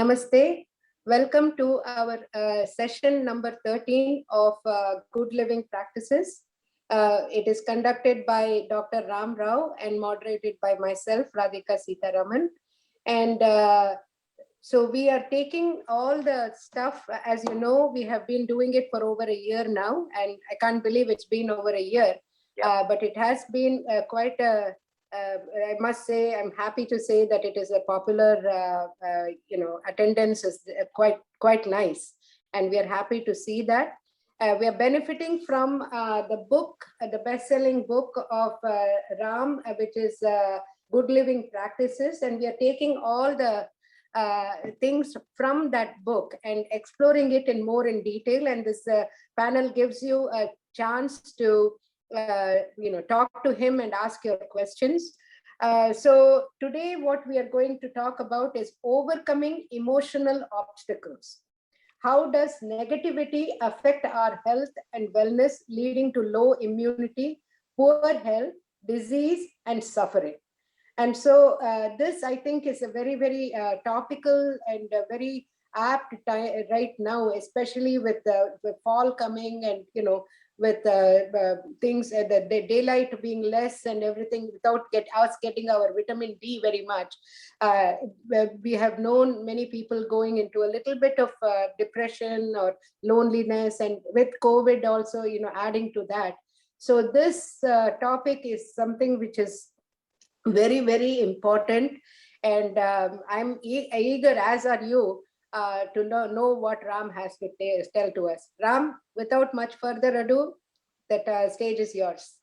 Namaste. Welcome to our session number 13 of Good Living Practices. It is conducted by Dr. Ram Rao and moderated by myself, Radhika Sitaraman. And so we are taking all the stuff. As you know, we have been doing it for over a year now, and I can't believe it's been over a year. But it has been quite a I must say, I'm happy to say that it is a popular, attendance is quite nice, and we are happy to see that. We are benefiting from the book, the best-selling book of Ram, which is Good Living Practices, and we are taking all the things from that book and exploring it more in detail. And this panel gives you a chance to talk to him and ask your questions. So today what we are going to talk about is overcoming emotional obstacles. How does negativity affect our health and wellness, leading to low immunity, poor health, disease, and suffering? And so this, I think, is a very, very topical and very apt time right now, especially with the fall coming and, with things, the daylight being less and everything, without us getting our vitamin D very much. We have known many people going into a little bit of depression or loneliness, and with COVID also, adding to that. So this topic is something which is very, very important. And I'm eager, as are you, to know what Ram has to tell to us. Ram, without much further ado, that stage is yours.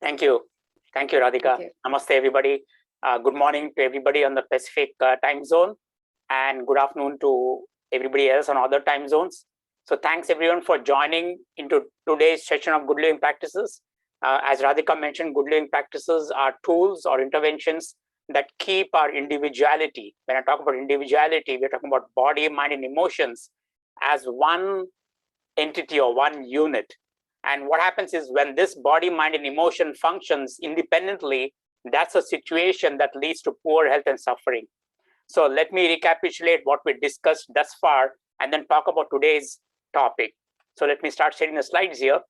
Thank you. Thank you, Radhika. Thank you. Namaste, everybody. Good morning to everybody on the Pacific time zone, and good afternoon to everybody else on other time zones. So thanks everyone for joining into today's session of Good Living Practices. As Radhika mentioned, Good Living Practices are tools or interventions that keep our individuality. When I talk about individuality, we're talking about body, mind, and emotions as one entity or one unit. And what happens is when this body, mind, and emotion functions independently, that's a situation that leads to poor health and suffering. So let me recapitulate what we discussed thus far and then talk about today's topic. So let me start sharing the slides here.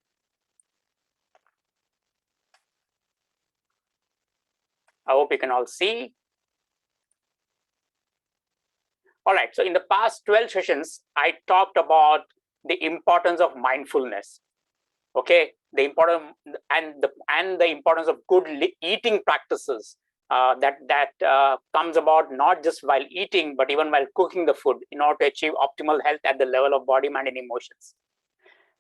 I hope you can all see. All right, so in the past 12 sessions, I talked about the importance of mindfulness. Okay, the importance and the importance of good eating practices that comes about not just while eating, but even while cooking the food in order to achieve optimal health at the level of body, mind, and emotions.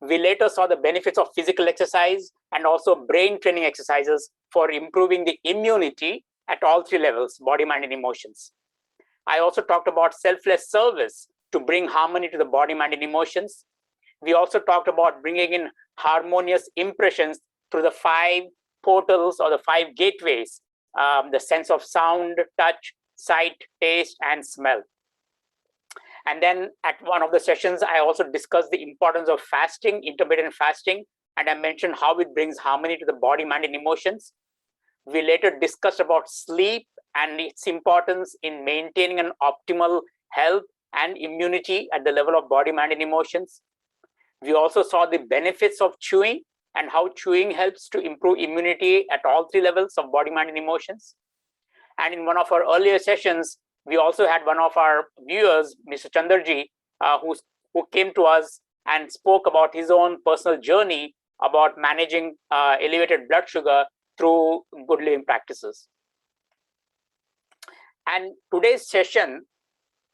We later saw the benefits of physical exercise and also brain training exercises for improving the immunity at all three levels, body, mind, and emotions. I also talked about selfless service to bring harmony to the body, mind, and emotions. We also talked about bringing in harmonious impressions through the 5 portals or the 5 gateways, the sense of sound, touch, sight, taste, and smell. And then at one of the sessions, I also discussed the importance of fasting, intermittent fasting, and I mentioned how it brings harmony to the body, mind, and emotions. We later discussed about sleep and its importance in maintaining an optimal health and immunity at the level of body, mind, and emotions. We also saw the benefits of chewing and how chewing helps to improve immunity at all 3 levels of body, mind, and emotions. And in one of our earlier sessions, we also had one of our viewers, Mr. Chandraji, who came to us and spoke about his own personal journey about managing elevated blood sugar through good living practices. And today's session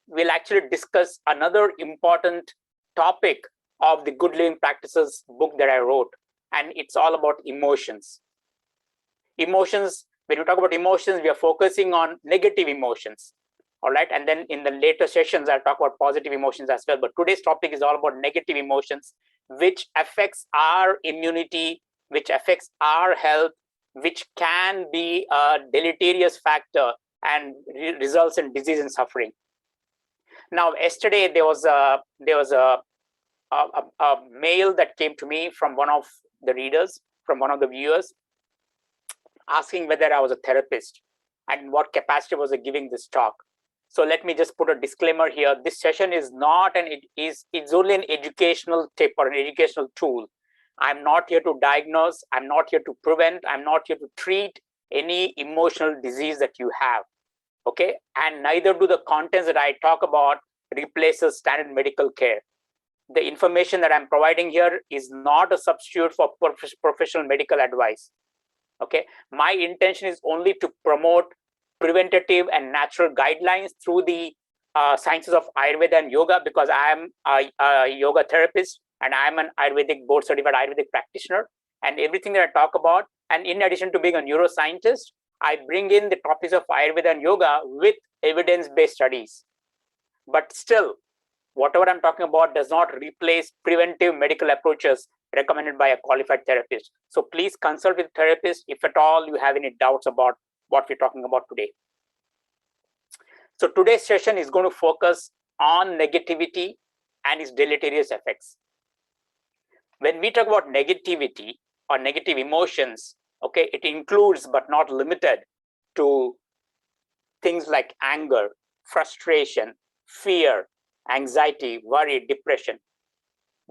will actually discuss another important topic of the Good Living Practices book that I wrote, and it's all about emotions. Emotions, when we talk about emotions, we are focusing on negative emotions, all right? And then in the later sessions, I'll talk about positive emotions as well. But today's topic is all about negative emotions, which affects our immunity, which affects our health, which can be a deleterious factor and results in disease and suffering. Now, yesterday there was a mail that came to me from one of the readers, from one of the viewers, asking whether I was a therapist and what capacity was I giving this talk. So let me just put a disclaimer here. This session is not it's only an educational tip or an educational tool. I'm not here to diagnose. I'm not here to prevent. I'm not here to treat any emotional disease that you have. Okay. And neither do the contents that I talk about replaces standard medical care. The information that I'm providing here is not a substitute for professional medical advice. Okay. My intention is only to promote preventative and natural guidelines through the sciences of Ayurveda and yoga, because I am a yoga therapist and I am an Ayurvedic board certified Ayurvedic practitioner. And everything that I talk about, and in addition to being a neuroscientist, I bring in the topics of Ayurveda and yoga with evidence-based studies. But still, whatever I'm talking about does not replace preventive medical approaches recommended by a qualified therapist. So please consult with a therapist if at all you have any doubts about what we're talking about today. So today's session is going to focus on negativity and its deleterious effects. When we talk about negativity or negative emotions, okay, it includes but not limited to things like anger, frustration, fear, anxiety, worry, depression.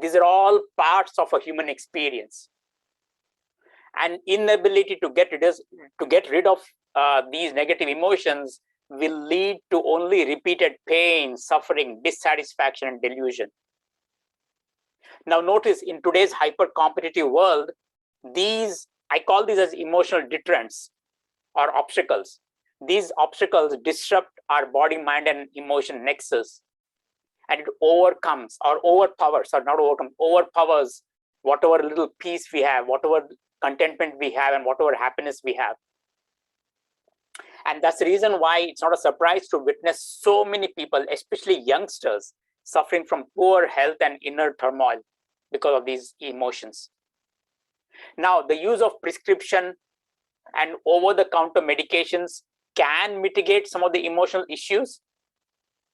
These are all parts of a human experience. And inability to get rid of these negative emotions will lead to only repeated pain, suffering, dissatisfaction, and delusion. Now notice, in today's hyper-competitive world, I call these as emotional deterrents or obstacles. These obstacles disrupt our body, mind, and emotion nexus, and it overpowers whatever little peace we have, whatever contentment we have, and whatever happiness we have. And that's the reason why it's not a surprise to witness so many people, especially youngsters, suffering from poor health and inner turmoil because of these emotions. Now, the use of prescription and over-the-counter medications can mitigate some of the emotional issues.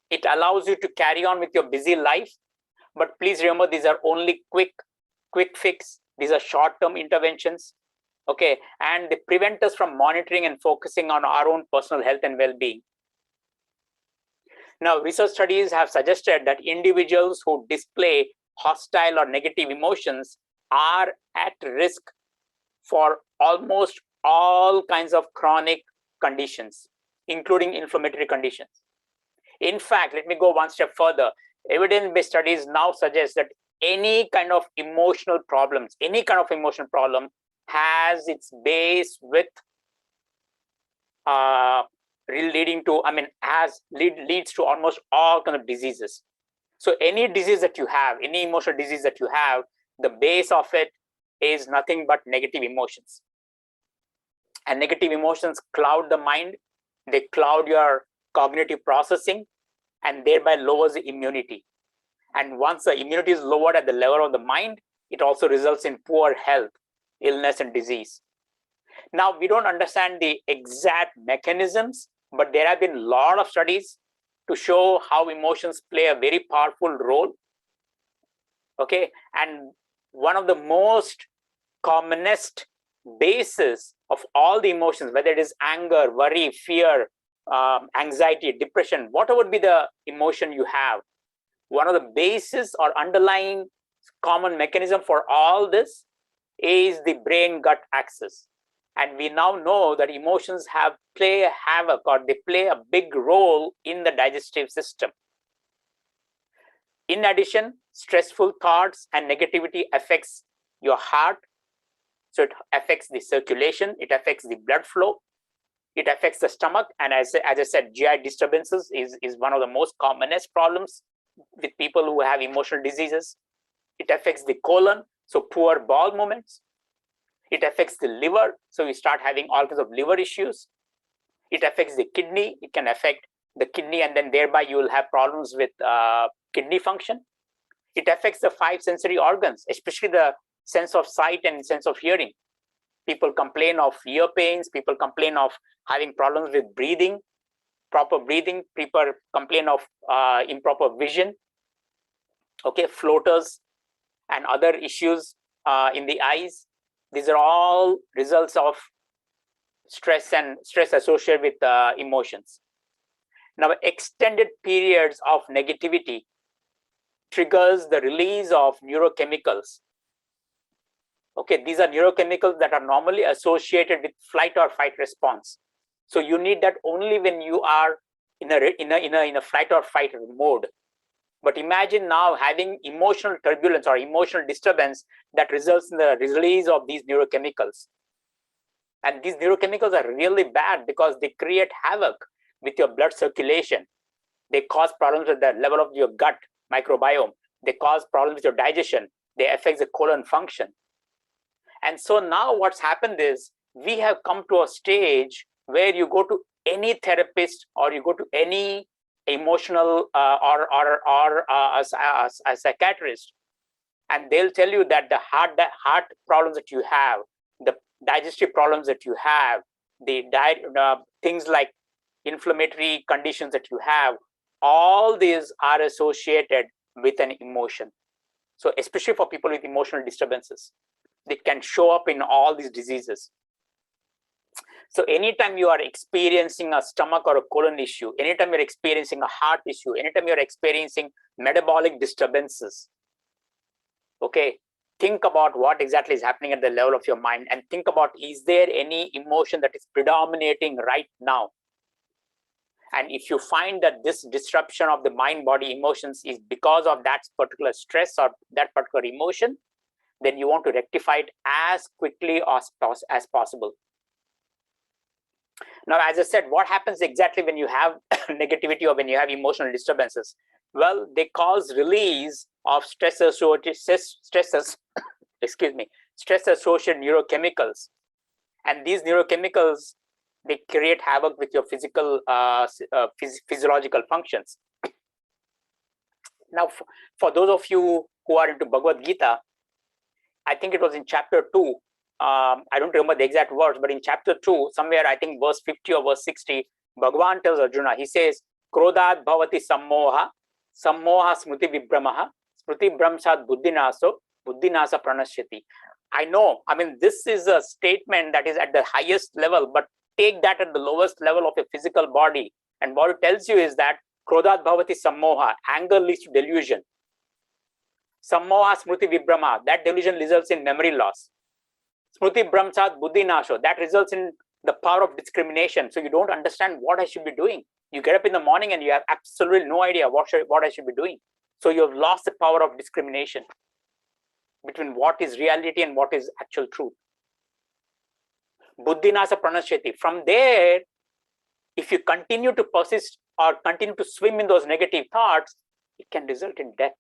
It allows you to carry on with your busy life. But please remember, these are only quick fix. These are short-term interventions. Okay, and they prevent us from monitoring and focusing on our own personal health and well-being. Now, research studies have suggested that individuals who display hostile or negative emotions are at risk for almost all kinds of chronic conditions, including inflammatory conditions. In fact, let me go one step further. Evidence-based studies now suggest that any kind of emotional problem has its base with leads to almost all kinds of diseases. So any disease that you have, any emotional disease that you have, the base of it is nothing but negative emotions. And negative emotions cloud the mind, they cloud your cognitive processing, and thereby lowers the immunity. And once the immunity is lowered at the level of the mind, it also results in poor health, illness, and disease. Now, we don't understand the exact mechanisms, but there have been a lot of studies to show how emotions play a very powerful role. Okay, and one of the most commonest basis of all the emotions, whether it is anger, worry, fear, anxiety, depression, whatever would be the emotion you have, one of the basis or underlying common mechanism for all this is the brain-gut axis. And we now know that emotions play a big role in the digestive system. In addition, stressful thoughts and negativity affects your heart. So it affects the circulation, it affects the blood flow, it affects the stomach. And as I said, GI disturbances is one of the most commonest problems with people who have emotional diseases. It affects the colon, so poor bowel movements. It affects the liver, so we start having all kinds of liver issues. It affects the kidney. It can affect the kidney, and then thereby you will have problems with kidney function. It affects the 5 sensory organs, especially the sense of sight and sense of hearing. People complain of ear pains. People complain of having problems with breathing, proper breathing. People complain of improper vision. Okay, floaters and other issues in the eyes. These are all results of stress associated with emotions. Now, extended periods of negativity triggers the release of neurochemicals. Okay, these are neurochemicals that are normally associated with flight or fight response. So you need that only when you are in a flight or fight mode. But imagine now having emotional turbulence or emotional disturbance that results in the release of these neurochemicals. And these neurochemicals are really bad because they create havoc with your blood circulation. They cause problems at the level of your gut microbiome. They cause problems with your digestion. They affect the colon function. And so now what's happened is we have come to a stage where you go to any therapist or you go to any emotional or a psychiatrist, and they'll tell you that the heart problems that you have, the digestive problems that you have, the things like inflammatory conditions that you have, all these are associated with an emotion. So especially for people with emotional disturbances, they can show up in all these diseases. So anytime you are experiencing a stomach or a colon issue, anytime you're experiencing a heart issue, anytime you're experiencing metabolic disturbances, okay, think about what exactly is happening at the level of your mind, and think about, is there any emotion that is predominating right now? And if you find that this disruption of the mind-body emotions is because of that particular stress or that particular emotion, then you want to rectify it as quickly as possible. Now, as I said, what happens exactly when you have negativity or when you have emotional disturbances? Well, they cause release of stress-associated neurochemicals. And these neurochemicals, they create havoc with your physiological functions. Now, for those of you who are into Bhagavad Gita, I think it was in chapter 2. I don't remember the exact words, but in chapter 2, somewhere, I think verse 50 or verse 60, Bhagavan tells Arjuna, he says, Krodhat bhavati sammoha, sammoha smriti vibramaha, smriti bramsat buddhinaso, buddhinasa pranashyati. I know, I mean, this is a statement that is at the highest level, but take that at the lowest level of your physical body. And what it tells you is that Krodhat bhavati sammoha, anger leads to delusion. Sammoha smriti vibrama, that delusion results in memory loss. Smriti Brahmsat Buddhi Nasho, that results in the power of discrimination. So you don't understand what I should be doing. You get up in the morning and you have absolutely no idea what I should be doing. So you have lost the power of discrimination between what is reality and what is actual truth. Buddhi Nasa Pranashyati. From there, if you continue to persist or continue to swim in those negative thoughts, it can result in death.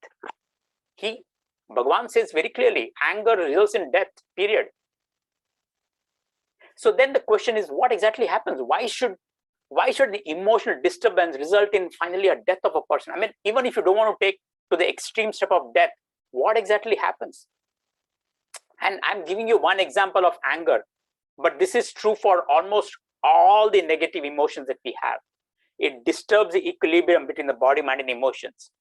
Bhagavan says very clearly, anger results in death, period. So then the question is, what exactly happens? Why should the emotional disturbance result in finally a death of a person? I mean, even if you don't want to take to the extreme step of death, what exactly happens? And I'm giving you one example of anger, but this is true for almost all the negative emotions that we have. It disturbs the equilibrium between the body, mind, and emotions.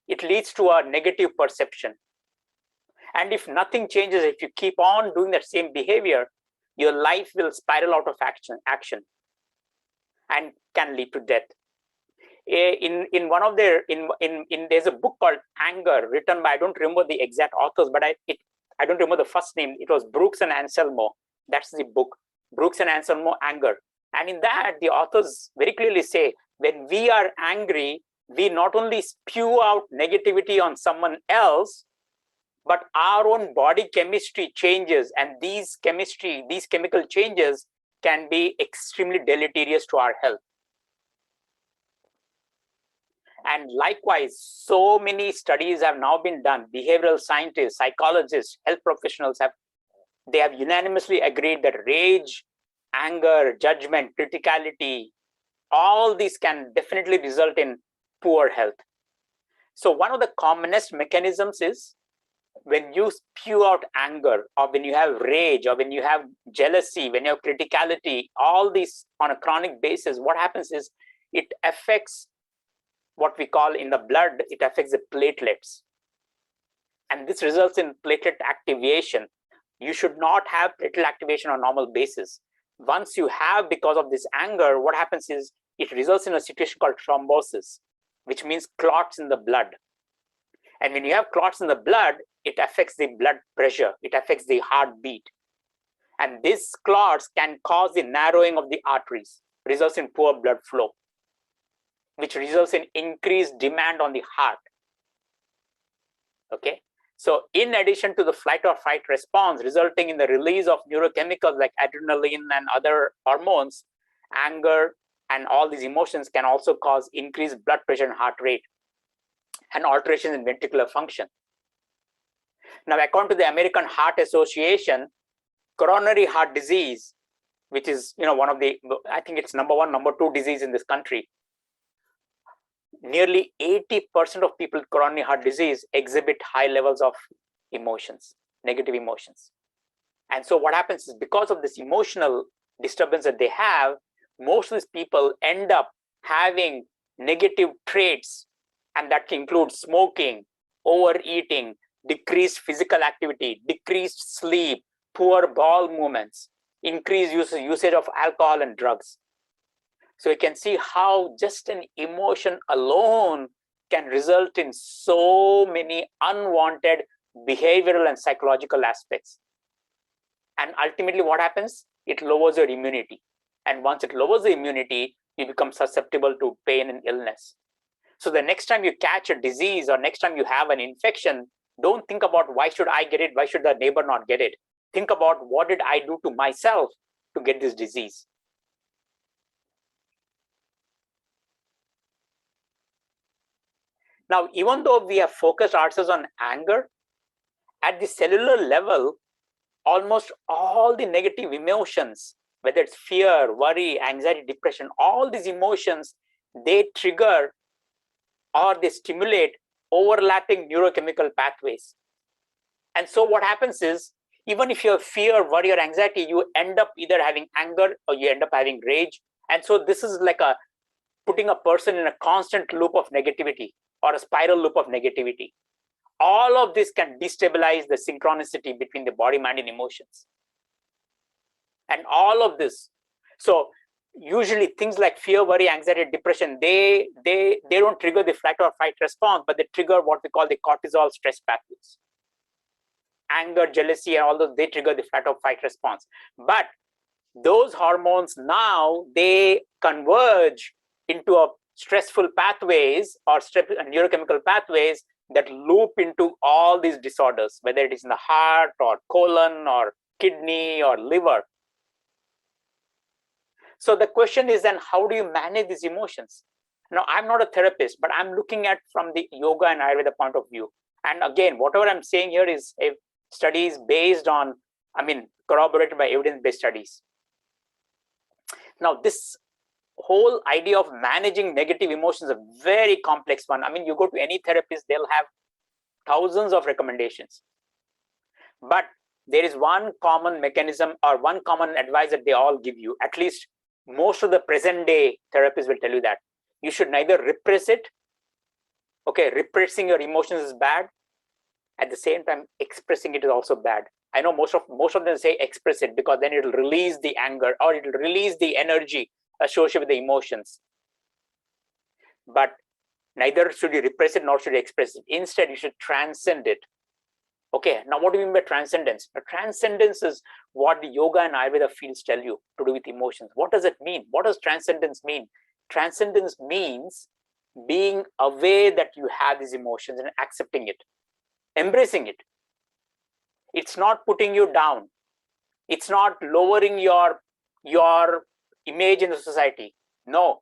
It leads to a negative perception. And if nothing changes, if you keep on doing that same behavior, your life will spiral out of action and can lead to death. In one of their there's a book called Anger, written by, I don't remember the exact authors, but I don't remember the first name. It was Brooks and Anselmo. That's the book, Brooks and Anselmo, Anger. And in that, the authors very clearly say, when we are angry, we not only spew out negativity on someone else, but our own body chemistry changes, and these chemical changes can be extremely deleterious to our health. And likewise, so many studies have now been done. Behavioral scientists, psychologists, health professionals have unanimously agreed that rage, anger, judgment, criticality, all these can definitely result in poor health. So one of the commonest mechanisms is when you spew out anger, or when you have rage, or when you have jealousy, when you have criticality, all these on a chronic basis, what happens is it affects what we call in the blood, it affects the platelets. And this results in platelet activation. You should not have platelet activation on a normal basis. Once you have, because of this anger, what happens is it results in a situation called thrombosis, which means clots in the blood. And when you have clots in the blood, it affects the blood pressure, it affects the heartbeat. And these clots can cause the narrowing of the arteries, results in poor blood flow, which results in increased demand on the heart. Okay. So in addition to the flight or fight response resulting in the release of neurochemicals like adrenaline and other hormones, anger and all these emotions can also cause increased blood pressure and heart rate and alterations in ventricular function. Now, according to the American Heart Association, coronary heart disease, which is one of the, I think it's number 1, number 2 disease in this country, nearly 80% of people with coronary heart disease exhibit high levels of emotions, negative emotions. And so what happens is, because of this emotional disturbance that they have, most of these people end up having negative traits, and that includes smoking, overeating, decreased physical activity, decreased sleep, poor bowel movements, increased usage of alcohol and drugs. So you can see how just an emotion alone can result in so many unwanted behavioral and psychological aspects. And ultimately what happens? It lowers your immunity. And once it lowers the immunity, you become susceptible to pain and illness. So the next time you catch a disease or next time you have an infection, don't think about why should I get it? Why should the neighbor not get it? Think about what did I do to myself to get this disease? Now, even though we have focused ourselves on anger, at the cellular level, almost all the negative emotions, whether it's fear, worry, anxiety, depression, all these emotions, they trigger or they stimulate overlapping neurochemical pathways. And so what happens is, even if you have fear, worry, or anxiety, you end up either having anger or you end up having rage. And so this is like putting a person in a constant loop of negativity or a spiral loop of negativity. All of this can destabilize the synchronicity between the body, mind, and emotions. And all of this. So usually things like fear, worry, anxiety, depression, they don't trigger the flight or fight response, but they trigger what we call the cortisol stress pathways. Anger, jealousy, and all those, they trigger the flight or fight response. But those hormones now, they converge into a stressful pathways or neurochemical pathways that loop into all these disorders, whether it is in the heart or colon or kidney or liver. So the question is then, how do you manage these emotions? Now, I'm not a therapist, but I'm looking at from the yoga and Ayurveda point of view. And again, whatever I'm saying here is studies based on, corroborated by evidence-based studies. Now, this whole idea of managing negative emotions is a very complex one. You go to any therapist, they'll have thousands of recommendations. But there is one common mechanism or one common advice that they all give you. At least most of the present day therapists will tell you that you should neither repress it. Okay, repressing your emotions is bad. At the same time, expressing it is also bad. I know most of them say express it because then it'll release the anger or it'll release the energy associated with the emotions. But neither should you repress it nor should you express it. Instead, you should transcend it. Okay, now what do you mean by transcendence? Transcendence is what the yoga and Ayurveda fields tell you to do with emotions. What does it mean? What does transcendence mean? Transcendence means being aware that you have these emotions and accepting it, embracing it. It's not putting you down. It's not lowering your image in the society. No,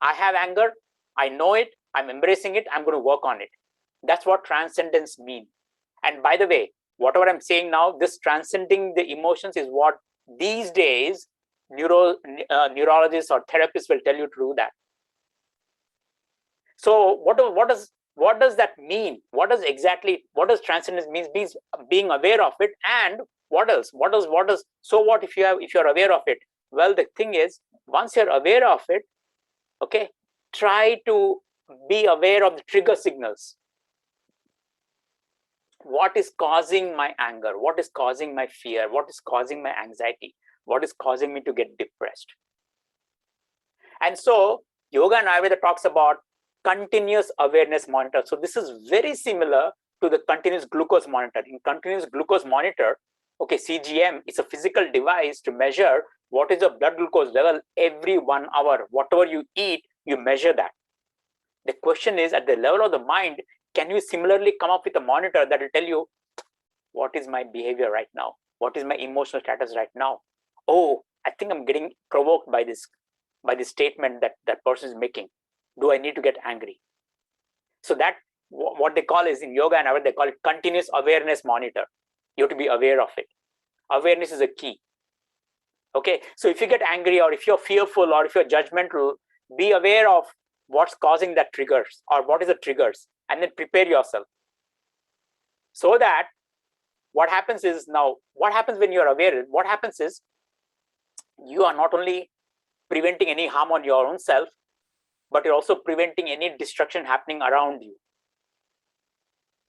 I have anger. I know it. I'm embracing it. I'm going to work on it. That's what transcendence means. And by the way, whatever I'm saying now, this transcending the emotions is what these days neurologists or therapists will tell you to do that. So what does that mean? What does transcendence mean? Means being aware of it. And what else? So what if you're aware of it? Well, the thing is, once you're aware of it, okay, try to be aware of the trigger signals. What is causing my anger? What is causing my fear? What is causing my anxiety? What is causing me to get depressed? And so Yoga and Ayurveda talks about continuous awareness monitor. So this is very similar to the continuous glucose monitor. In continuous glucose monitor, okay, CGM is a physical device to measure what is your blood glucose level every 1 hour. Whatever you eat, you measure that. The question is, at the level of the mind, can you similarly come up with a monitor that will tell you, what is my behavior right now? What is my emotional status right now? Oh, I think I'm getting provoked by this statement that person is making. Do I need to get angry? So that, what they call is, in yoga and Ayurveda, they call it continuous awareness monitor. You have to be aware of it. Awareness is a key. Okay, so if you get angry, or if you're fearful, or if you're judgmental, be aware of what's causing that triggers, or what is the triggers, and then prepare yourself. So that what happens is, now what happens when you're aware, what happens is, you are not only preventing any harm on your own self, but you're also preventing any destruction happening around you.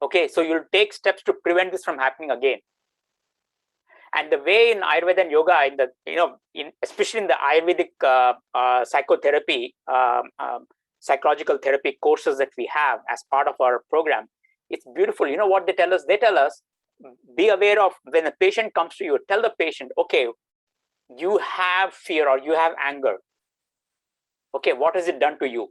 Okay, so you'll take steps to prevent this from happening again. And the way in Ayurveda and yoga, in the, especially in the Ayurvedic psychotherapy, psychological therapy courses that we have as part of our program, it's beautiful. You know what they tell us? They tell us, be aware of, when a patient comes to you, tell the patient, okay, you have fear or you have anger. Okay, what has it done to you?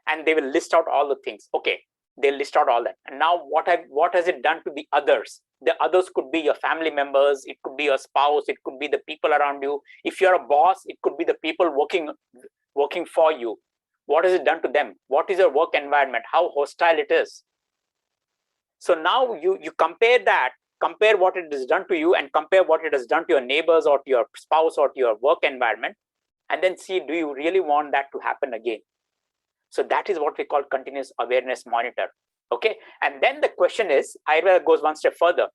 And they will list out all the things. Okay, they'll list out all that. And now what has it done to the others? The others could be your family members, it could be your spouse, it could be the people around you. If you're a boss, it could be the people working for you. What has it done to them? What is your work environment? How hostile it is? So now you compare that, compare what it has done to you, and compare what it has done to your neighbors, or to your spouse, or to your work environment, and then see, do you really want that to happen again? So that is what we call continuous awareness monitor. Okay, and then the question is, Ayurveda goes one step further.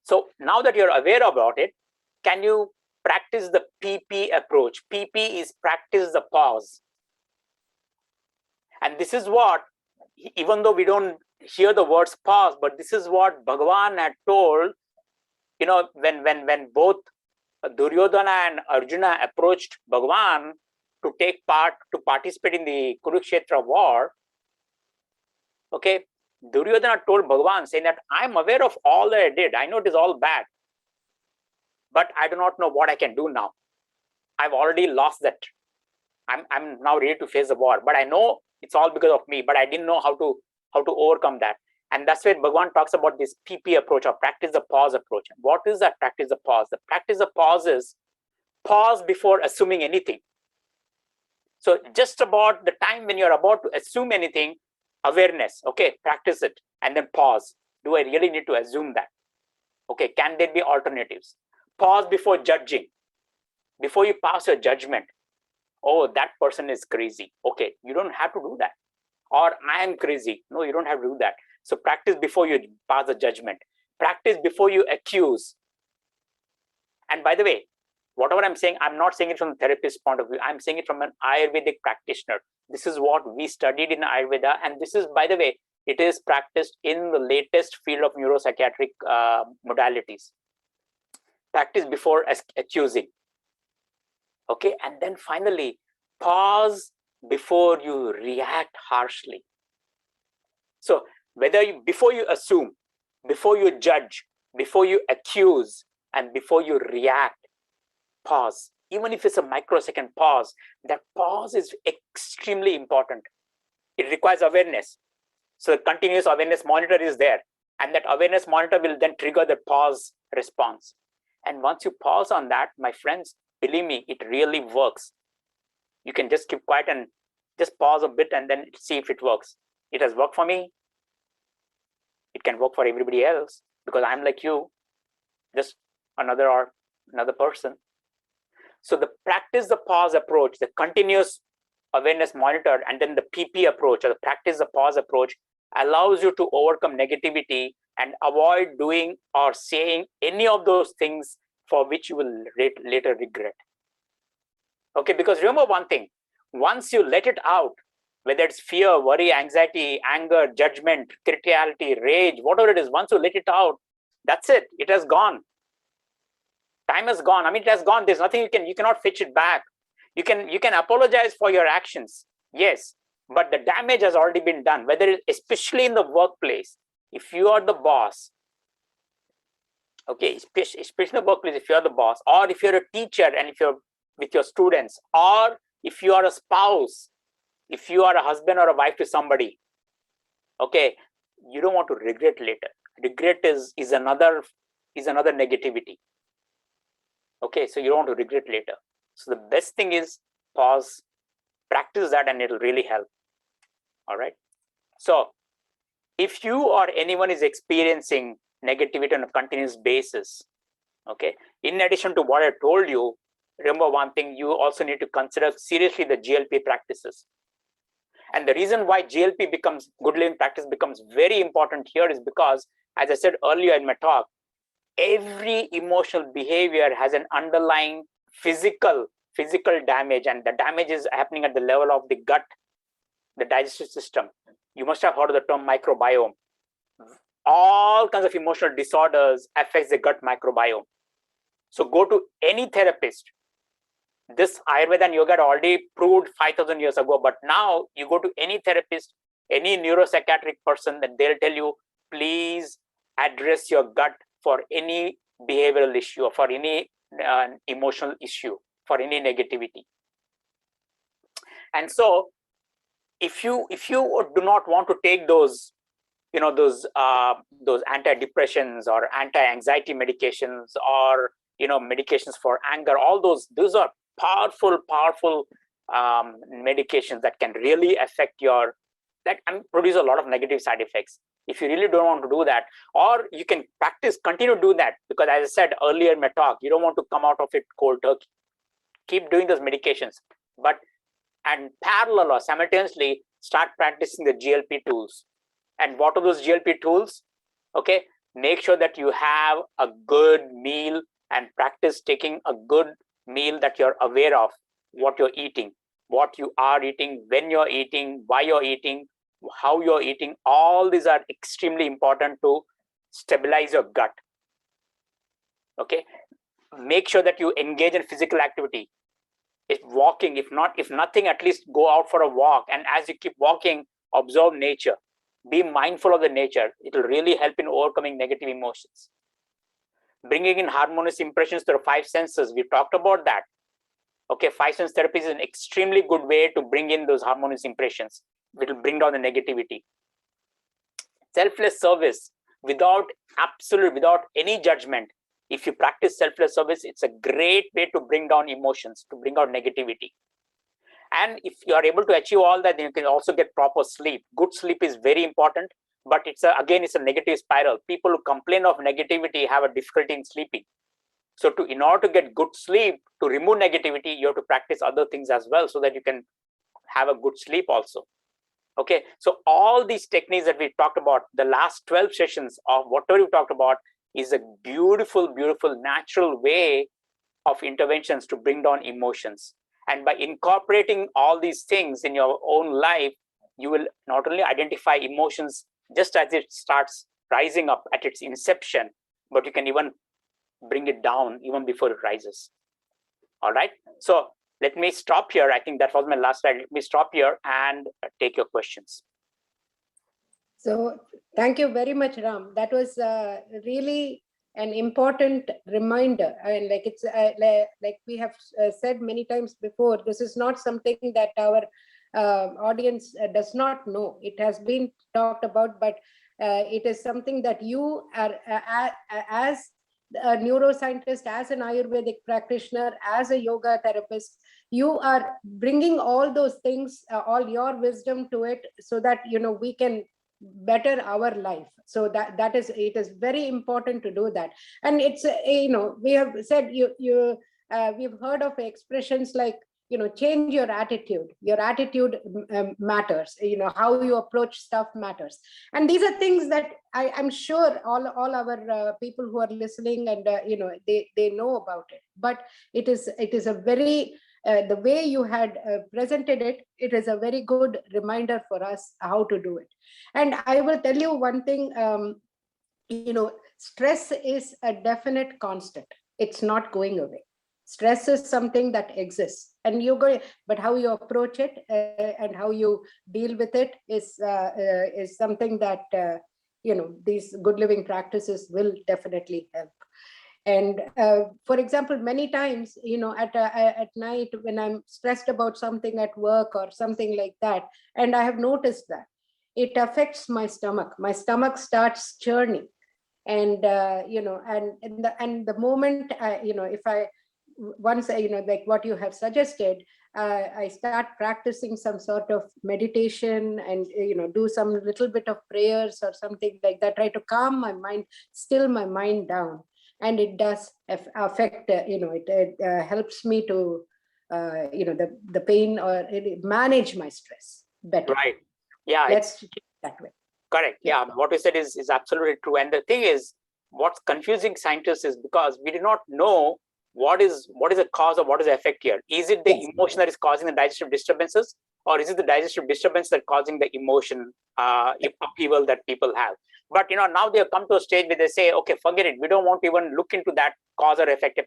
So now that you're aware about it, can you practice the PP approach? PP is practice the pause. And this is what, even though we don't hear the words pause, but this is what Bhagavan had told, when both Duryodhana and Arjuna approached Bhagavan to participate in the Kurukshetra war. Okay, Duryodhana told Bhagavan, saying that I'm aware of all that I did. I know it is all bad, but I do not know what I can do now. I've already lost that. I'm now ready to face the war, but I know it's all because of me, but I didn't know how to overcome that. And that's where Bhagavan talks about this PP approach, or practice the pause approach. What is that practice the pause? The practice the pause is pause before assuming anything. So just about the time when you're about to assume anything, awareness, okay, practice it, and then pause. Do I really need to assume that? Okay, can there be alternatives? Pause before judging. Before you pass your judgment, oh, that person is crazy. Okay, you don't have to do that. Or I am crazy. No, you don't have to do that. So practice before you pass the judgment. Practice before you accuse. And by the way, whatever I'm saying, I'm not saying it from the therapist's point of view. I'm saying it from an Ayurvedic practitioner. This is what we studied in Ayurveda. And this is, by the way, it is practiced in the latest field of neuropsychiatric modalities. Practice before accusing. Okay, and then finally, pause before you react harshly. So before you assume, before you judge, before you accuse, and before you react, pause. Even if it's a microsecond pause, that pause is extremely important. It requires awareness. So the continuous awareness monitor is there, and that awareness monitor will then trigger the pause response. And once you pause on that, my friends, believe me, it really works. You can just keep quiet and just pause a bit and then see if it works. It has worked for me. It can work for everybody else, because I'm like you, just another person. So the practice the pause approach, the continuous awareness monitor, and then the PP approach, or the practice the pause approach, allows you to overcome negativity and avoid doing or saying any of those things for which you will later regret. Okay, because remember one thing, once you let it out, whether it's fear, worry, anxiety, anger, judgment, criticality, rage, whatever it is, once you let it out, that's it. It has gone. Time has gone. I mean, it has gone. There's nothing you cannot fetch it back. You can apologize for your actions, yes, but the damage has already been done, whether especially in the workplace. If you are the boss, okay, especially in the workplace, if you're the boss, or if you're a teacher and if you're with your students, or if you are a spouse, if you are a husband or a wife to somebody, okay, you don't want to regret later. Regret is another negativity. Okay, so you don't want to regret later. So the best thing is pause, practice that, and it'll really help. All right. So if you or anyone is experiencing negativity on a continuous basis, okay, in addition to what I told you, remember one thing, you also need to consider seriously the GLP practices. And the reason why GLP becomes good living practice becomes very important here is because, as I said earlier in my talk, every emotional behavior has an underlying physical damage, and the damage is happening at the level of the gut, the digestive system. You must have heard of the term microbiome. All kinds of emotional disorders affects the gut microbiome. So go to any therapist. This Ayurveda and yoga already proved 5,000 years ago, but now you go to any therapist, any neuropsychiatric person, that they'll tell you, please address your gut for any behavioral issue or for any emotional issue, for any negativity. And so if you do not want to take those antidepressants or anti-anxiety medications, or medications for anger, all those are powerful medications that can really affect your, that can produce a lot of negative side effects. If you really don't want to do that, or you can continue to do that, because as I said earlier in my talk, you don't want to come out of it cold turkey. Keep doing those medications, but and parallel or simultaneously start practicing the GLP tools. And what are those GLP tools? Okay, make sure that you have a good meal and practice taking a good meal, that you're aware of what you're eating, what you are eating, when you're eating, why you're eating, how you're eating. All these are extremely important to stabilize your gut. Okay, make sure that you engage in physical activity. If walking, if nothing, at least go out for a walk, and as you keep walking, observe nature. Be mindful of the nature. It will really help in overcoming negative emotions. Bringing in harmonious impressions through 5 senses, we talked about that. Okay, 5 sense therapy is an extremely good way to bring in those harmonious impressions. It will bring down the negativity. Selfless service, without any judgment. If you practice selfless service, it's a great way to bring down emotions, to bring out negativity. And if you are able to achieve all that, then you can also get proper sleep. Good sleep is very important, but it's a negative spiral. People who complain of negativity have a difficulty in sleeping. So in order to get good sleep, to remove negativity, you have to practice other things as well, so that you can have a good sleep also. Okay, so all these techniques that we talked about, the last 12 sessions of whatever we talked about, is a beautiful, natural way of interventions to bring down emotions. And by incorporating all these things in your own life, you will not only identify emotions just as it starts rising up at its inception, but you can even bring it down even before it rises. All right. So let me stop here. I think that was my last slide. Let me stop here and take your questions. So thank you very much, Ram. That was really an important reminder. And like it's like we have said many times before, this is not something that our audience does not know. It has been talked about, but it is something that you are as a neuroscientist, as an Ayurvedic practitioner, as a yoga therapist, you are bringing all those things, all your wisdom to it, so that we can better our life. So that is, it is very important to do that. And it's we have said we've heard of expressions like change your attitude. Your attitude matters. How you approach stuff matters. And these are things that I'm sure all our people who are listening, and they know about it. But it is a very the way you had presented it, it is a very good reminder for us how to do it. And I will tell you one thing, stress is a definite constant. It's not going away. Stress is something that exists. and you're going, but how you approach it and how you deal with it is something that these good living practices will definitely help. And for example, many times, at night when I'm stressed about something at work or something like that, and I have noticed that it affects my stomach. My stomach starts churning, and and the moment if I once like what you have suggested, I start practicing some sort of meditation and do some little bit of prayers or something like that, try to calm my mind, still my mind down, and it does affect it helps me to the pain, or manage my stress better. Right. Yeah. Let's keep it that way. Correct. Yeah. What you said is absolutely true. And the thing is, what's confusing scientists is because we do not know what is the cause or what is the effect here. Is it the emotion that is causing the digestive disturbances, or is it the digestive disturbance that causing the emotion upheaval that people have? But now they have come to a stage where they say, okay, forget it. We don't want to even look into that cause or effect.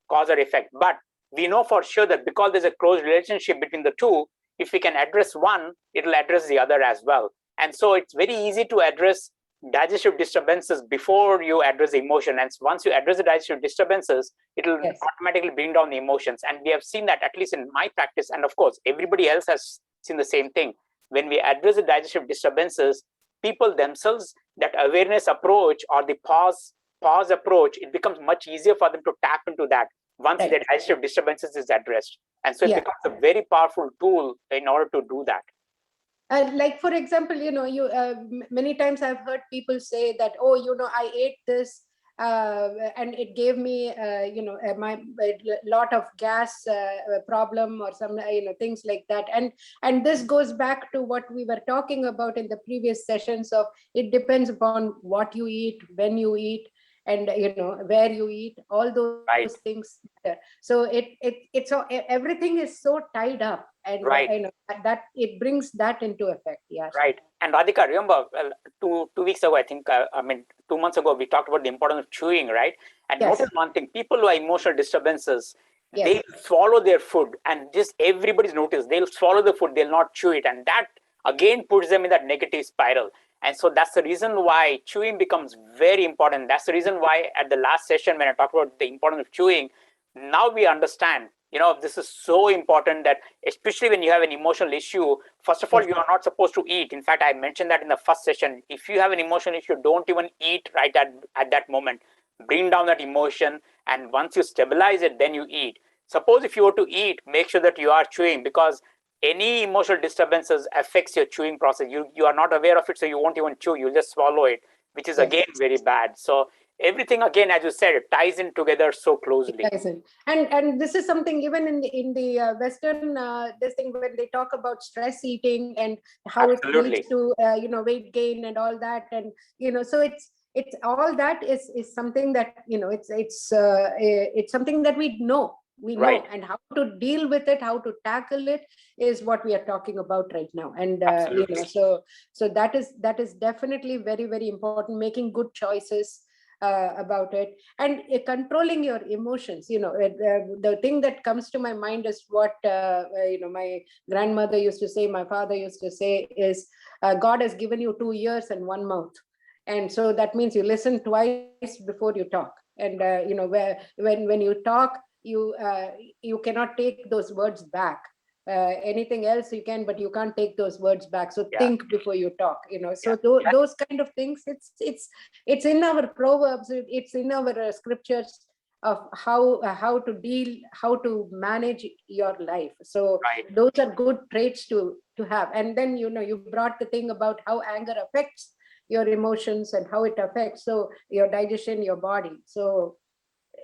But we know for sure that because there's a close relationship between the two, if we can address one, it'll address the other as well. And so it's very easy to address digestive disturbances before you address the emotion. And once you address the digestive disturbances, it'll automatically bring down the emotions. And we have seen that, at least in my practice, and of course, everybody else has seen the same thing. When we address the digestive disturbances, people themselves, that awareness approach or the pause approach, it becomes much easier for them to tap into that once the digestive disturbances is addressed. And so it becomes a very powerful tool in order to do that. Like, for example, many times I've heard people say that, I ate this and it gave me, my lot of gas problem or some, things like that. And this goes back to what we were talking about in the previous sessions of, it depends upon what you eat, when you eat, and where you eat, all those things. So it's so everything is so tied up, and that it brings that into effect. Yeah. Right. And Radhika, remember, 2 weeks ago, I think, 2 months ago, we talked about the importance of chewing, right? And notice one thing: people who have emotional disturbances, they swallow their food, and just everybody's noticed, they'll swallow the food, they'll not chew it, and that again puts them in that negative spiral. And so that's the reason why chewing becomes very important. That's the reason why at the last session, when I talked about the importance of chewing, now we understand, this is so important, that especially when you have an emotional issue, first of all, you are not supposed to eat. In fact, I mentioned that in the first session. If you have an emotional issue, don't even eat right at that moment. Bring down that emotion, and once you stabilize it, then you eat. Suppose if you were to eat, make sure that you are chewing, because any emotional disturbances affects your chewing process. You are not aware of it, so you won't even chew. You'll just swallow it, which is again very bad. So everything, again, as you said, it ties in together so closely. It ties in. And this is something even in the Western this thing, when they talk about stress eating and how it leads to weight gain and all that, and so it's all that is something that it's something that we know. And how to deal with it, how to tackle it, is what we are talking about right now. And so that is definitely very, very important, making good choices about it, and controlling your emotions. The thing that comes to my mind is what my grandmother used to say, my father used to say, is God has given you 2 ears and 1 mouth, and so that means you listen twice before you talk. And when you talk, you cannot take those words back. Anything else you can, but you can't take those words back. So think before you talk. So those kind of things. It's in our proverbs. It's in our scriptures of how to deal, how to manage your life. So those are good traits to have. And then you brought the thing about how anger affects your emotions and how it affects your digestion, your body. So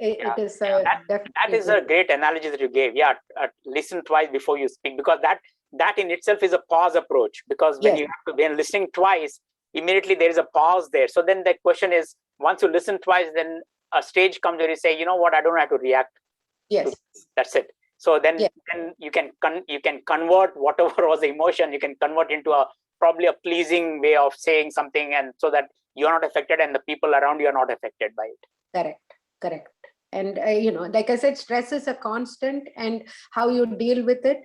it is that is a great analogy that you gave. Listen twice before you speak, because that in itself is a pause approach, because when when listening twice, immediately there is a pause there. So then the question is, once you listen twice, then a stage comes where you say, you know what, I don't have to react. That's it. So then you can convert whatever was the emotion, you can convert into probably a pleasing way of saying something, and so that you're not affected and the people around you are not affected by it. Correct. And like I said, stress is a constant, and how you deal with it,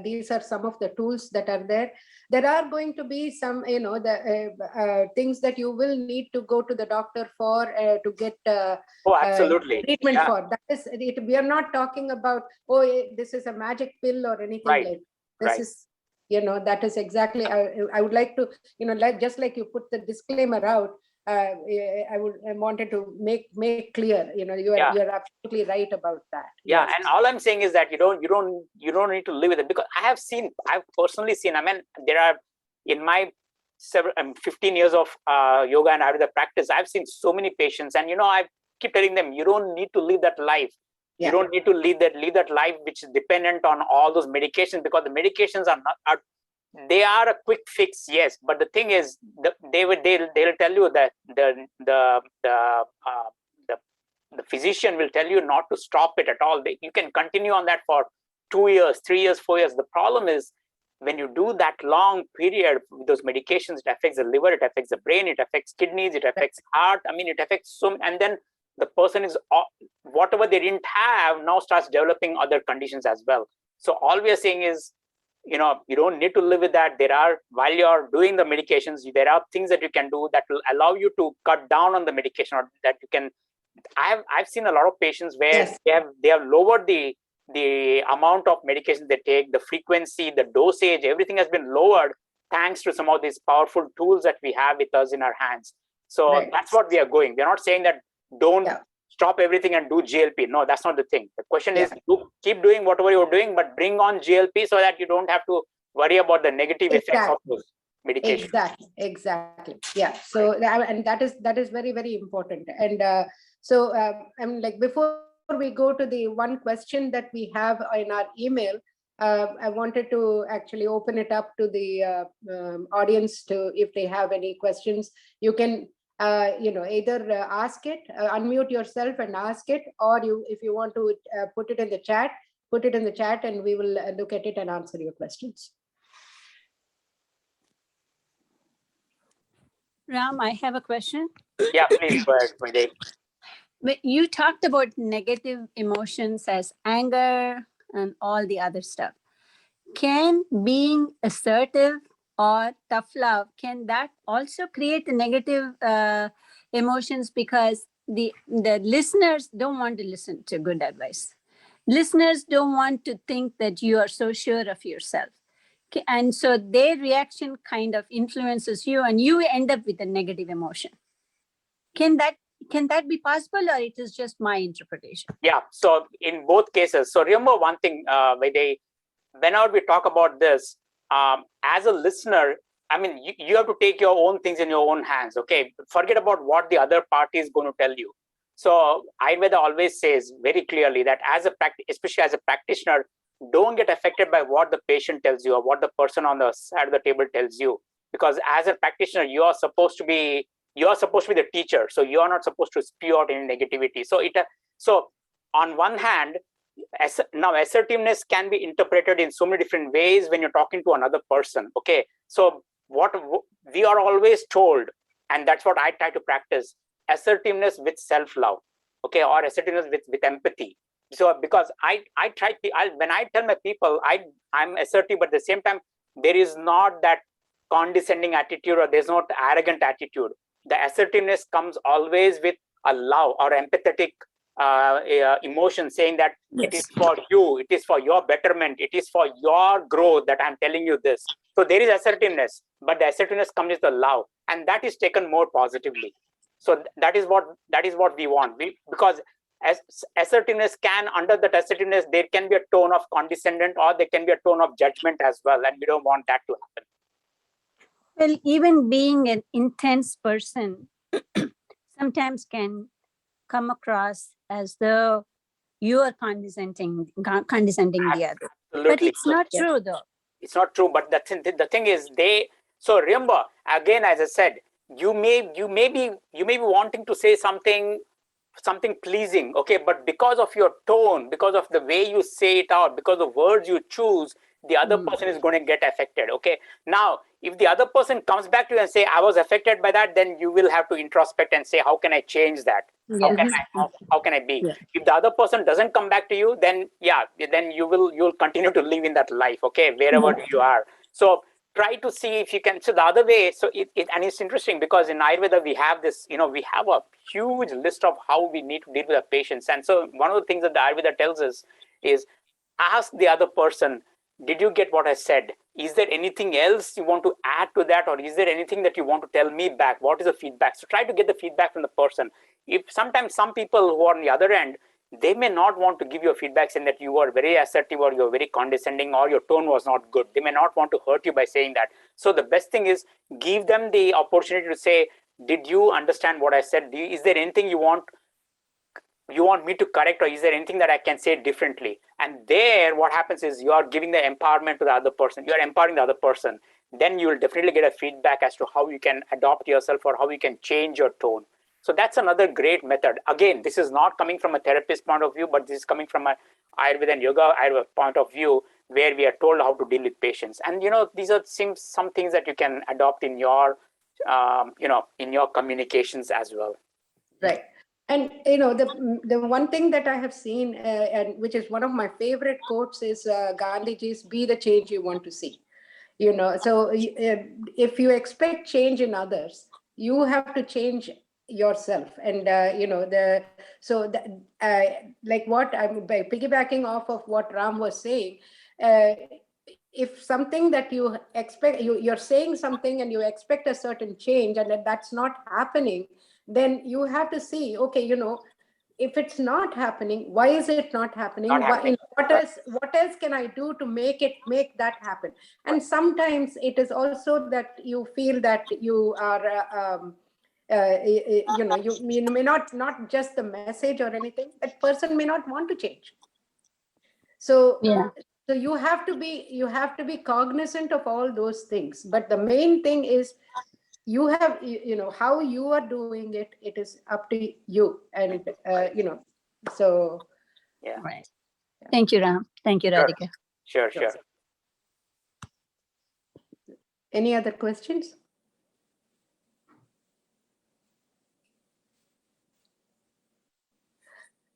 these are some of the tools that are there. There are going to be some the things that you will need to go to the doctor for, to get Oh, absolutely. treatment Yeah. for. That is it. We are not talking about, oh, this is a magic pill or anything Right. like this. Right. Is that is exactly, I would like to, just like you put the disclaimer out, I wanted to make clear, Yeah. you're absolutely right about that. Yeah, Yes. and all I'm saying is that you don't need to live with it, because I've personally seen, I mean, there are, in my 15 years of yoga and Ayurveda practice, I've seen so many patients, and I keep telling them, you don't need to live that life. Yeah. You don't need to live that life which is dependent on all those medications, because the medications they are a quick fix, yes, but the thing is, they'll tell you that the physician will tell you not to stop it at all. You can continue on that for 2 years, 3 years, 4 years. The problem is, when you do that long period with those medications, it affects the liver, it affects the brain, it affects kidneys, it affects heart. I mean, it affects so many, and then the person is, whatever they didn't have now starts developing other conditions as well. So all we are saying is, you don't need to live with that. While you're doing the medications, there are things that you can do that will allow you to cut down on the medication, or that you can. I've seen a lot of patients where Yes. they have lowered the amount of medication they take, the frequency, the dosage, everything has been lowered thanks to some of these powerful tools that we have with us in our hands. So Right. that's what we are going. We're not saying that don't stop everything and do GLP. No, that's not the thing. The question is, you keep doing whatever you're doing, but bring on GLP so that you don't have to worry about the negative effects of those medications. Exactly. Yeah. So, and that is very, very important. And so I'm like, before we go to the one question that we have in our email, I wanted to actually open it up to the audience, to if they have any questions. You can either ask it, unmute yourself and ask it, or if you want to put it in the chat, and we will look at it and answer your questions. Ram, I have a question. Yeah, please go ahead, Vijay. You talked about negative emotions as anger and all the other stuff. Can being assertive or tough love, can that also create the negative emotions? Because the listeners don't want to listen to good advice. Listeners don't want to think that you are so sure of yourself. And so their reaction kind of influences you, and you end up with a negative emotion. Can that be possible, or it is just my interpretation? Yeah, so in both cases, so remember one thing, whenever we talk about this, as a listener, I mean, you have to take your own things in your own hands, okay? Forget about what the other party is going to tell you. So Ayurveda always says very clearly that especially as a practitioner, don't get affected by what the patient tells you or what the person on the side of the table tells you. Because as a practitioner, you are supposed to be the teacher. So you are not supposed to spew out any negativity. So on one hand, now assertiveness can be interpreted in so many different ways when you're talking to another person. Okay, so what we are always told, and that's what I try to practice: assertiveness with self-love, okay, or assertiveness with empathy. So because when I tell my people I'm assertive, but at the same time there is not that condescending attitude, or there's not arrogant attitude. The assertiveness comes always with a love or empathetic emotion, saying that it is for you, it is for your betterment, it is for your growth that I'm telling you this. So there is assertiveness, but the assertiveness comes with the love, and that is taken more positively. So that is what we want. Because assertiveness under that assertiveness, there can be a tone of condescendent, or there can be a tone of judgment as well, and we don't want that to happen. Well, even being an intense person sometimes can come across as though you are condescending the other. Absolutely. But it's not true, though. It's not true. But the thing is, so remember, again, as I said, you may be wanting to say something pleasing, okay, but because of your tone, because of the way you say it out, because of the words you choose, the other person is going to get affected. Okay, now If the other person comes back to you and say, I was affected by that, then you will have to introspect and say, how can I change that? How can how can I be? Yeah. If the other person doesn't come back to you, then then you'll continue to live in that life, okay, wherever you are. So try to see if you can. So the other way, so and it's interesting because in Ayurveda we have this, we have a huge list of how we need to deal with our patients. And so one of the things that the Ayurveda tells us is ask the other person, did you get what I said? Is there anything else you want to add to that, or is there anything that you want to tell me back? What is the feedback? So try to get the feedback from the person. If sometimes some people who are on the other end, they may not want to give you a feedback saying that you are very assertive or you're very condescending or your tone was not good. They may not want to hurt you by saying that. So the best thing is give them the opportunity to say, did you understand what I said? Is there anything you want me to correct, or is there anything that I can say differently? And there what happens is you are giving the empowerment to the other person. You are empowering the other person. Then you will definitely get a feedback as to how you can adopt yourself or how you can change your tone. So that's another great method. Again, this is not coming from a therapist point of view, but this is coming from a Ayurveda and Yoga Ayurveda point of view, where we are told how to deal with patients. And these are some things that you can adopt in your in your communications as well. Right. And the one thing that I have seen, and which is one of my favorite quotes, is Gandhiji's "Be the change you want to see." So if you expect change in others, you have to change yourself. And like what I'm piggybacking off of what Ram was saying. If something that you expect, you're saying something and you expect a certain change, and that's not happening, then you have to see, okay, if it's not happening, why is it not happening? What else can I do to make that happen? And sometimes it is also that you feel that you are you may not just the message or anything, that person may not want to change. So so you have to be cognizant of all those things. But the main thing is you have, how you are doing it. It is up to you. And so right. Thank you, Ram. Thank you, Radhika. Sure. Any other questions?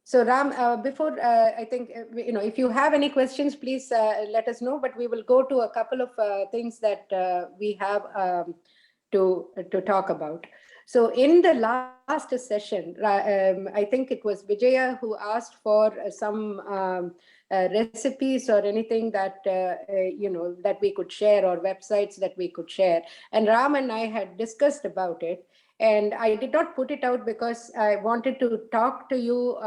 So Ram, before I think if you have any questions, please let us know. But we will go to a couple of things that we have to talk about. So in the last session, I think it was Vijaya who asked for some recipes or anything that that we could share, or websites that we could share. And Ram and I had discussed about it. And I did not put it out because I wanted to talk to you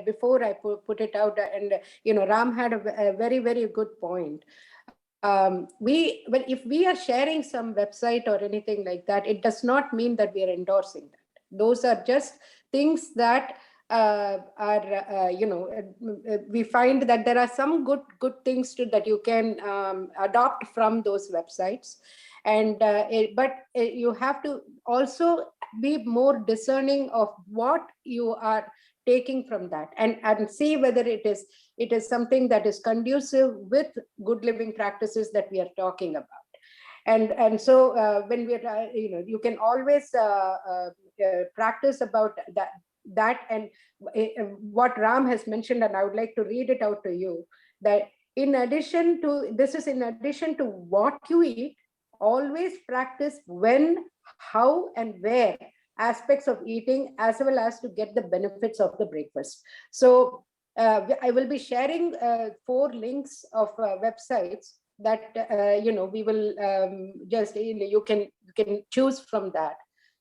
before I put it out. And Ram had a very, very good point. If we are sharing some website or anything like that, it does not mean that we are endorsing that. Those are just things that we find that there are some good things that you can adopt from those websites. And but you have to also be more discerning of what you are taking from that, and see whether it is something that is conducive with good living practices that we are talking about. And so when we are you can always practice about that. And what Ram has mentioned, and I would like to read it out to you, that in addition to what you eat, always practice when, how, and where aspects of eating, as well as to get the benefits of the breakfast. So I will be sharing 4 links of websites that we will just you can choose from that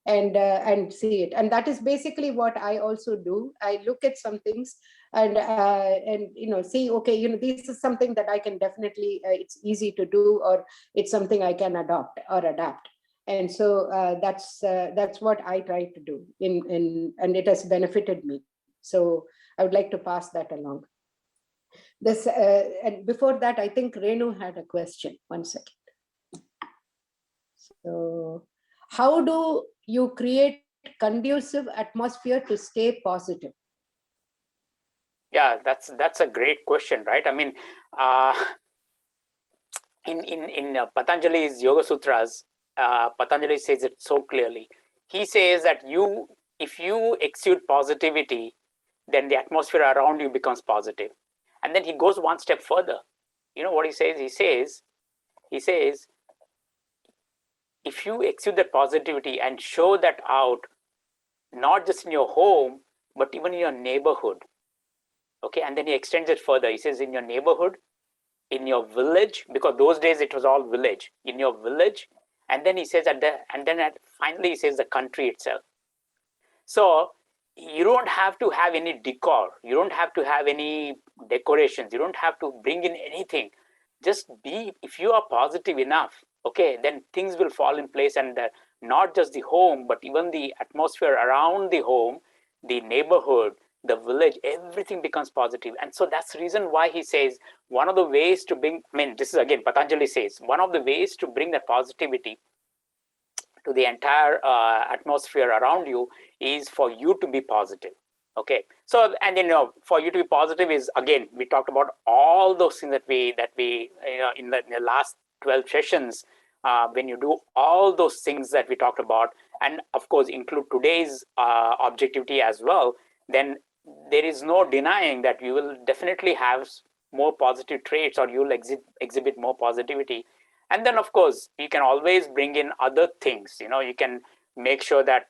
and see it. And that is basically what I also do. I look at some things and see, okay, this is something that I can definitely it's easy to do, or it's something I can adopt or adapt. And so that's what I try to do and it has benefited me. So I would like to pass that along. This and before that, I think Renu had a question. 1 second. So how do you create conducive atmosphere to stay positive? Yeah, that's a great question, right? I mean, in Patanjali's Yoga Sutras, Patanjali says it so clearly. He says that if you exude positivity, then the atmosphere around you becomes positive. And then he goes one step further. You know what he says? He says, if you exude that positivity and show that out, not just in your home, but even in your neighborhood. Okay, and then he extends it further. He says, in your neighborhood, in your village, because those days it was all village, in your village, and then he says finally he says the country itself. So you don't have to have any decor, you don't have to have any decorations, you don't have to bring in anything. Just be, if you are positive enough, okay, then things will fall in place, and not just the home, but even the atmosphere around the home, the neighborhood, the village, everything becomes positive. And so that's the reason why he says one of the ways to bring, I mean, this is again, Patanjali says, one of the ways to bring that positivity to the entire atmosphere around you is for you to be positive. Okay, so, and then, for you to be positive is, again, we talked about all those things that we in the last 12 sessions. When you do all those things that we talked about, and of course include today's objectivity as well, then there is no denying that you will definitely have more positive traits, or you will exhibit more positivity. And then, of course, you can always bring in other things. You can make sure that,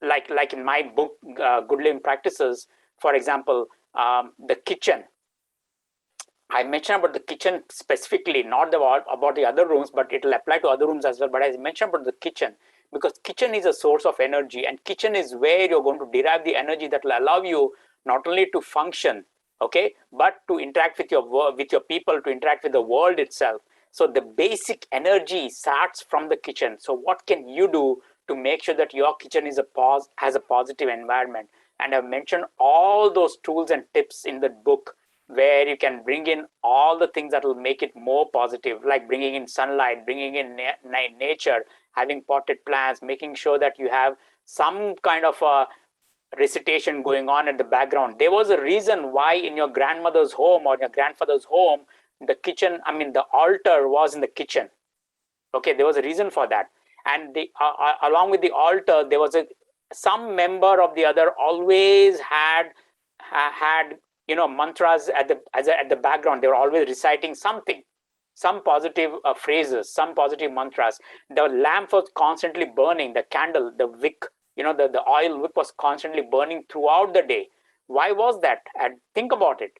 like in my book, Good Living Practices, for example, the kitchen. I mentioned about the kitchen specifically, not about the other rooms, but it will apply to other rooms as well. But I mentioned about the kitchen because kitchen is a source of energy, and kitchen is where you're going to derive the energy that will allow you not only to function, okay, but to interact with your people, to interact with the world itself. So the basic energy starts from the kitchen. So what can you do to make sure that your kitchen has a positive environment? And I've mentioned all those tools and tips in the book, where you can bring in all the things that will make it more positive, like bringing in sunlight, bringing in nature, having potted plants, making sure that you have some kind of a recitation going on at the background. There was a reason why in your grandmother's home or your grandfather's home, the kitchen, the altar was in the kitchen. Okay, there was a reason for that. And along with the altar, there was some member of the other always had mantras at the background. They were always reciting something, some positive phrases, some positive mantras. The lamp was constantly burning, the candle, the wick, the oil wick was constantly burning throughout the day. Why was that? And think about it.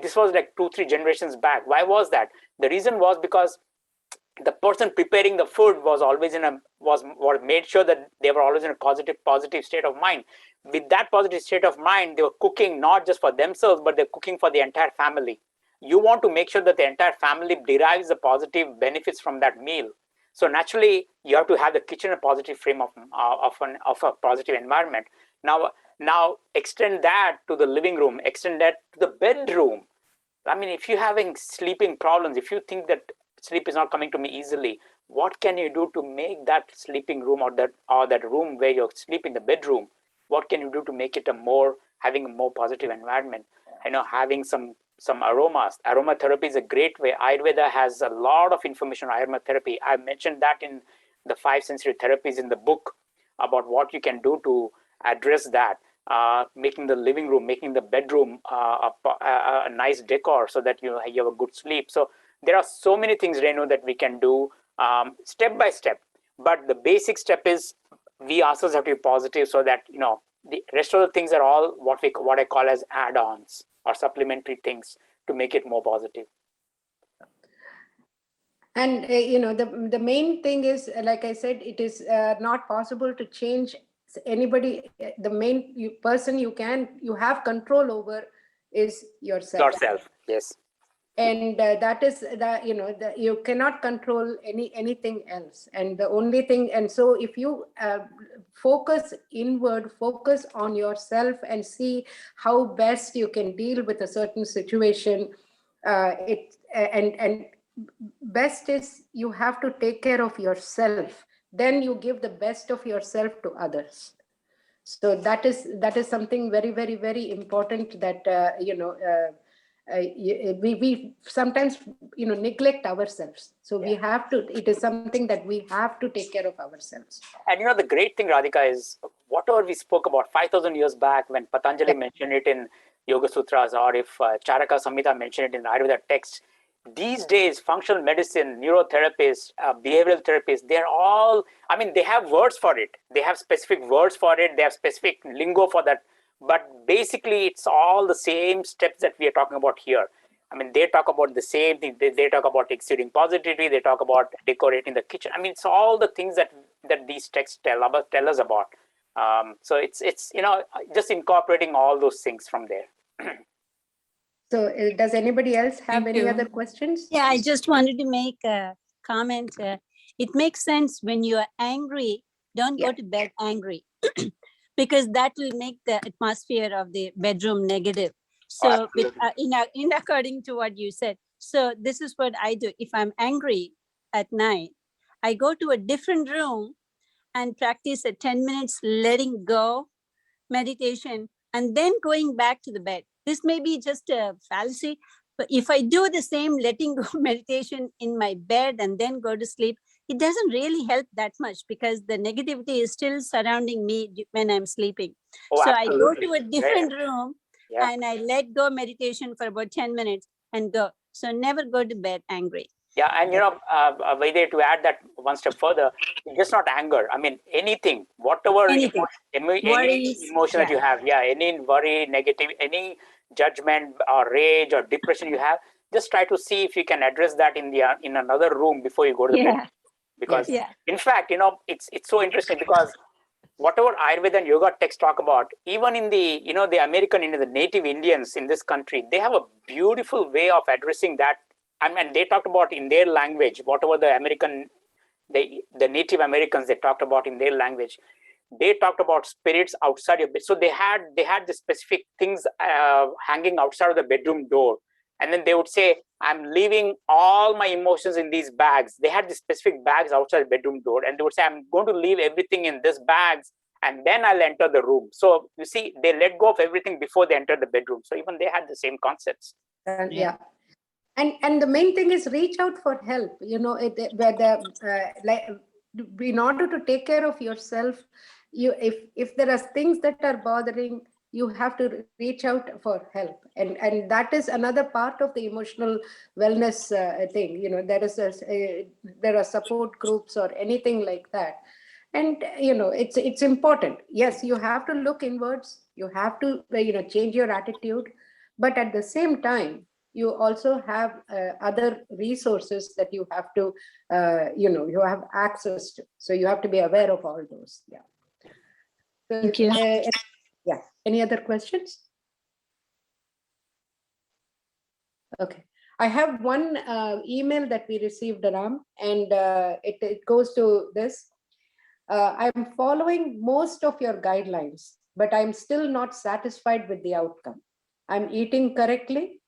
This was like 2-3 generations back. Why was that? The reason was because the person preparing the food was always made sure that they were always in a positive state of mind. With that positive state of mind, they were cooking not just for themselves, but they're cooking for the entire family. You want to make sure that the entire family derives the positive benefits from that meal. So naturally, you have to have the kitchen a positive frame of a positive environment. Now extend that to the living room, extend that to the bedroom. If you're having sleeping problems, if you think that sleep is not coming to me easily, what can you do to make that sleeping room or that room where you're sleeping, the bedroom, what can you do to make it having a more positive environment? Having some aromas. Aromatherapy is a great way. Ayurveda has a lot of information on aromatherapy. I mentioned that in the 5 sensory therapies in the book about what you can do to address that. Making the living room, making the bedroom a nice decor so that you have a good sleep. So there are so many things, Renu, that we can do step by step. But the basic step is we ourselves have to be positive, so that the rest of the things are all what I call as add-ons or supplementary things to make it more positive. And the main thing is, like I said, it is not possible to change anybody. The main person you have control over is yourself. Yes. And that is that you cannot control anything else. And the only thing, and so if you focus inward, focus on yourself, and see how best you can deal with a certain situation, and best is you have to take care of yourself, then you give the best of yourself to others. So that is something very, very, very important that we sometimes neglect ourselves. So we have to. It is something that we have to take care of ourselves. And the great thing, Radhika, is whatever we spoke about 5,000 years back when Patanjali mentioned it in Yoga Sutras, or if Charaka Samhita mentioned it in the Ayurveda text. These days, functional medicine, neurotherapists, behavioral therapists, they're all, they have words for it. They have specific words for it. They have specific lingo for that. But basically, it's all the same steps that we are talking about here. They talk about the same thing. They talk about exuding positivity. They talk about decorating the kitchen. It's all the things that these texts tell us about. So it's just incorporating all those things from there. So does anybody else have any other questions? Yeah, I just wanted to make a comment. It makes sense when you are angry, don't go to bed angry because that will make the atmosphere of the bedroom negative. So in according to what you said, so this is what I do. If I'm angry at night, I go to a different room and practice a 10 minutes letting go meditation and then going back to the bed. This may be just a fallacy, but if I do the same letting go meditation in my bed and then go to sleep, it doesn't really help that much because the negativity is still surrounding me when I'm sleeping. So I go to a different room and I let go meditation for about 10 minutes and go. So never go to bed angry. Yeah, and Vaidya, to add that one step further, just not anger. Anything, whatever Anything. any emotion that you have, any worry, negative, any judgment or rage or depression you have, just try to see if you can address that in another room before you go to the bed. Because in fact, it's so interesting because whatever Ayurveda and yoga texts talk about, even in the the American the native Indians in this country, they have a beautiful way of addressing that. They talked about in their language, whatever the Native Americans, they talked about in their language. They talked about spirits outside your bed. So they had the specific things hanging outside of the bedroom door. And then they would say, I'm leaving all my emotions in these bags. They had the specific bags outside the bedroom door. And they would say, I'm going to leave everything in these bags and then I'll enter the room. So you see, they let go of everything before they enter the bedroom. So even they had the same concepts. And the main thing is reach out for help. In order to take care of yourself, if there are things that are bothering, you have to reach out for help, and that is another part of the emotional wellness thing. There are support groups or anything like that, and it's important. Yes, you have to look inwards. You have to change your attitude, but at the same time, you also have other resources that you have to, you have access to. So you have to be aware of all those. Yeah. So, thank you. Any other questions? Okay. I have one email that we received, Ram, and it goes to this. I'm following most of your guidelines, but I'm still not satisfied with the outcome. I'm eating correctly.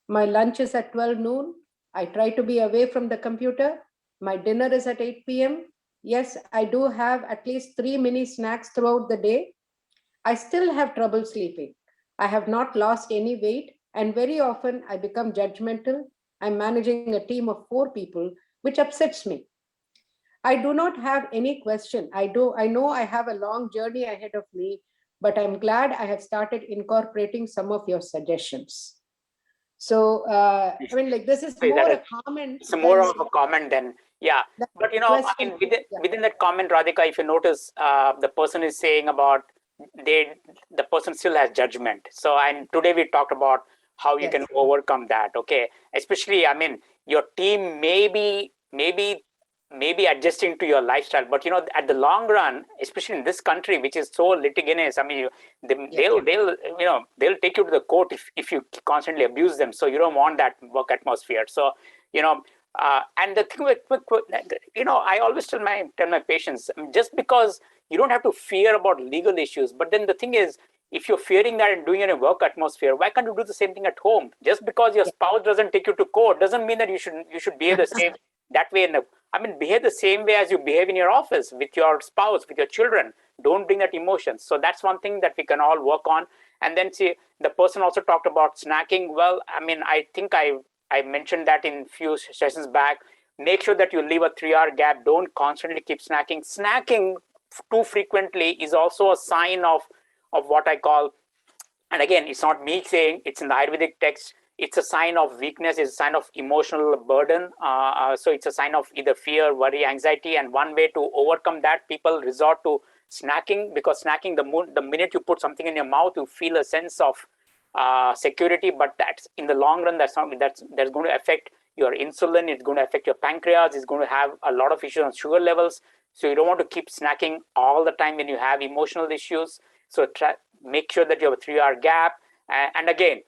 My lunch is at 12 noon. I try to be away from the computer. My dinner is at 8 p.m. Yes, I do have at least 3 mini snacks throughout the day. I still have trouble sleeping. I have not lost any weight, and very often I become judgmental. I'm managing a team of 4 people, which upsets me. I do not have any question. I know I have a long journey ahead of me, but I'm glad I have started incorporating some of your suggestions. So, this is more a comment. It's more of a comment than, But, within that comment, Radhika, if you notice, the person is saying about the person still has judgment. So, and today we talked about how you can overcome that. Okay. Especially, your team may be adjusting to your lifestyle, but at the long run, especially in this country, which is so litigious, they'll take you to the court if you constantly abuse them. So you don't want that work atmosphere. So and the thing with I always tell my patients, just because you don't have to fear about legal issues, but then the thing is, if you're fearing that and doing it in a work atmosphere, why can't you do the same thing at home? Just because your spouse doesn't take you to court doesn't mean that you should behave the same that way behave the same way as you behave in your office with your spouse, with your children. don't bring that emotions. So that's one thing that we can all work on. And then see, the person also talked about snacking. Well, I mean, I think I mentioned that in few sessions back. Make sure that you leave a 3-hour gap. Don't constantly keep snacking. Snacking too frequently is also a sign of what I call, and again, it's not me saying, it's in the Ayurvedic text, it's a sign of weakness, it's a sign of emotional burden. So it's a sign of either fear, worry, anxiety. And one way to overcome that, people resort to snacking, because snacking, the minute you put something in your mouth, you feel a sense of security. But that's in the long run, that's going to affect your insulin, it's going to affect your pancreas, it's going to have a lot of issues on sugar levels. So you don't want to keep snacking all the time when you have emotional issues. So make sure that you have a 3-hour gap. And again,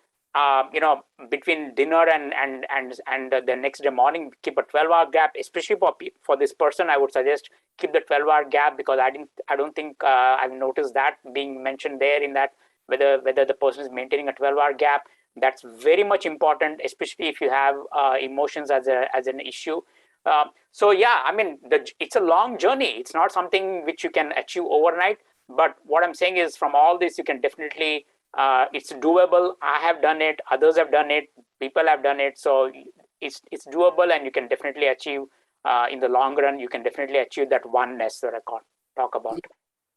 between dinner and the next day morning, keep a 12-hour gap. Especially for this person, I would suggest keep the 12-hour gap, because I don't think I've noticed that being mentioned there, in that whether the person is maintaining a 12-hour gap. That's very much important, especially if you have emotions as an issue. So yeah, I mean, it's a long journey. It's not something which you can achieve overnight. But what I'm saying is, from all this, you can definitely, it's doable. I have done it. Others have done it. People have done it. So it's doable, and you can definitely achieve, in the long run, you can definitely achieve that oneness that I talk about.